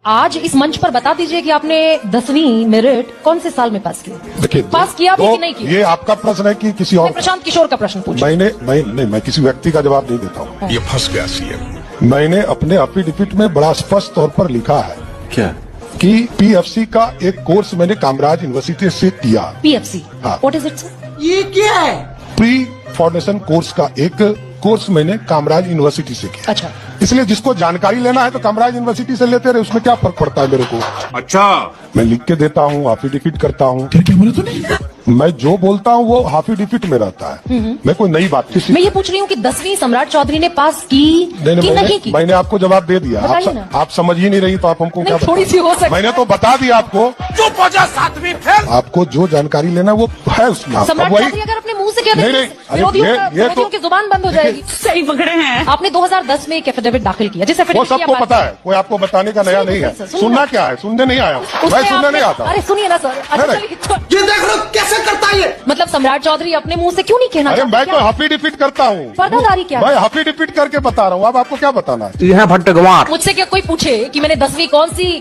आज इस मंच पर बता दीजिए कि आपने 10वीं मेरिट कौन से साल में पास की? देखिए, पास किया भी कि नहीं किया? ये आपका प्रश्न है कि किसी और? प्रशांत किशोर का प्रश्न पूछा। मैं किसी व्यक्ति का जवाब नहीं देता हूँ। ये फंस गया सीएम। मैंने अपने एफिडेविट में बड़ा स्पष्ट तौर पर लिखा है क्या कि पीएफसी का एक कोर्स मैंने कामराज यूनिवर्सिटी से किया। पीएफसी, हाँ। What is it sir? ये क्या है? प्री फाउंडेशन कोर्स का एक कोर्स मैंने कामराज यूनिवर्सिटी से किया। अच्छा, इसलिए जिसको जानकारी लेना है तो कामराज यूनिवर्सिटी से लेते रहे, उसमें क्या फर्क पड़ता है मेरे को। अच्छा, मैं लिख के देता हूँ, एफिडेविट करता हूँ। क्या बोले तूने? मैं जो बोलता हूँ वो एफिडेविट में रहता है। मैं कोई नई बात मैं ये पूछ रही हूँ कि 10वीं सम्राट चौधरी ने पास की कि नहीं की? मैंने आपको जवाब दे दिया। बताइए ना। आप समझ ही नहीं रही तो आप हमको क्या नहीं, थोड़ी सी हो सकती। मैंने तो बता दिया आपको। चुप हो जा, 7वीं फेल। आपको जो जानकारी लेना वो है उसमें। सम्राट अब वही चौधरी अगर अपने मुंह से कह नहीं, दे नहीं, अरे विरोधियों की जुबान बंद हो जाएगी। सही पकड़े हैं आपने 2010 में एक एफिडेविट दाखिल किया, जिस वो एफिडेविट की सबको आप पता है, कोई आपको बताने का नया नहीं है। सुनिए, सुनना क्या है? सुनने नहीं आया हूँ उसमें मैं, सुनने आपने- नहीं आता। अरे सुनिए ना सर। अच्छा, नहीं, चलिए, ये देख लो कैसे करता है ये। मतलब सम्राट चौधरी अपने मुंह से क्यों नहीं कहना अरे चाहते? मैं तो क्या? एफिडेविट करता हूँ। पर्दादारी क्या है? मैं एफिडेविट करके बता रहा हूँ। अब आपको क्या बताना है? यह भट्टगवार मुझसे क्या कोई पूछे कि मैंने 10वीं कौन से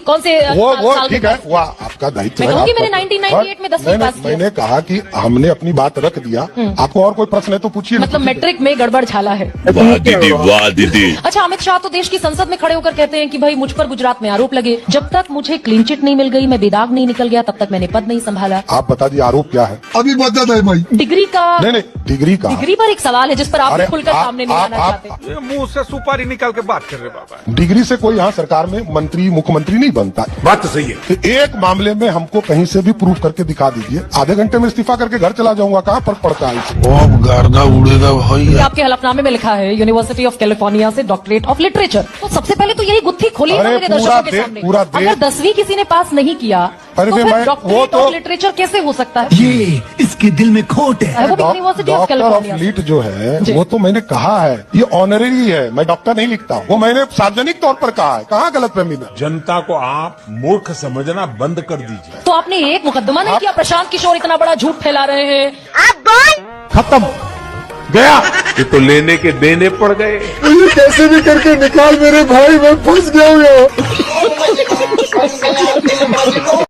वो साल में ठीक है, पास की? वो आपका दायित्व मैं है। कहूँगी आप मैंने कर- 1998 में 10वीं नहीं, पास किया। मैंने कहा कि हमने अपनी बात रख दिया। आपको और कोई प्रश्न है तो पूछिए। मतलब मैट्रिक में गड़बड़ झाला है। वाह दीदी, वाह दीदी। अच्छा, अमित शाह तो देश की संसद में खड़े होकर कहते हैं कि भाई मुझ पर गुजरात में आरोप लगे, जब तक मुझे क्लीन चिट नहीं मिल गई, मैं बेदाग नहीं निकल गया, तब तक मैंने पद नहीं संभाला। आप बता दिए आरोप क्या है? अभी बता दे भाई। डिग्री का नहीं, डिग्री का। डिग्री पर एक सवाल है जिस पर आप अरे, खुलकर आप- सामने नहीं आप- आना आप- चाहते। ये मुंह से सुपारी निकाल के बात कर रहे बाबा। डिग्री से कोई यहाँ सरकार में मंत्री मुख्यमंत्री नहीं बनता। बात तो सही है। तो एक मामले में हमको कहीं से भी प्रूफ करके दिखा दीजिए, आधे घंटे में इस्तीफा करके घर चला जाऊंगा। कहाँ फर्क पड़ता है इससे? अब गर्दा उड़ेगा भाई। आपके हलफनामे में लिखा है यूनिवर्सिटी ऑफ कैलिफोर्निया से डॉक्टरेट ऑफ लिटरेचर। तो सबसे पहले तो यही गुत्थी खोली अरे मेरे पूरा दर्शकों के देश- सामने। पूरा देश- अगर 10वीं किसी ने पास नहीं किया अरे तो भाई, फिर वो डॉक्टरेट तो- ऑफ लिटरेचर कैसे हो सकता है? ये इसके दिल में खोट है। वो भी university of doctor of California. लीट जो है जी। वो तो मैंने कहा है, ये ऑनररी है। मैं डॉक्टर नहीं लिखता हूँ, वो मैंने सार्वजनिक तौर पर कहा है। कहाँ गलतफहमी में? जनता को आप मूर्ख समझना बंद कर दीजिए। तो आपने एक मुकदमा नहीं किया? प्रशांत किशोर इतना बड़ा झूठ फैला रहे हैं। खत्म गया। ये तो लेने के देने पड़ गए। मुझे कैसे भी करके निकाल मेरे भाई, मैं फंस गया हूँ यहाँ।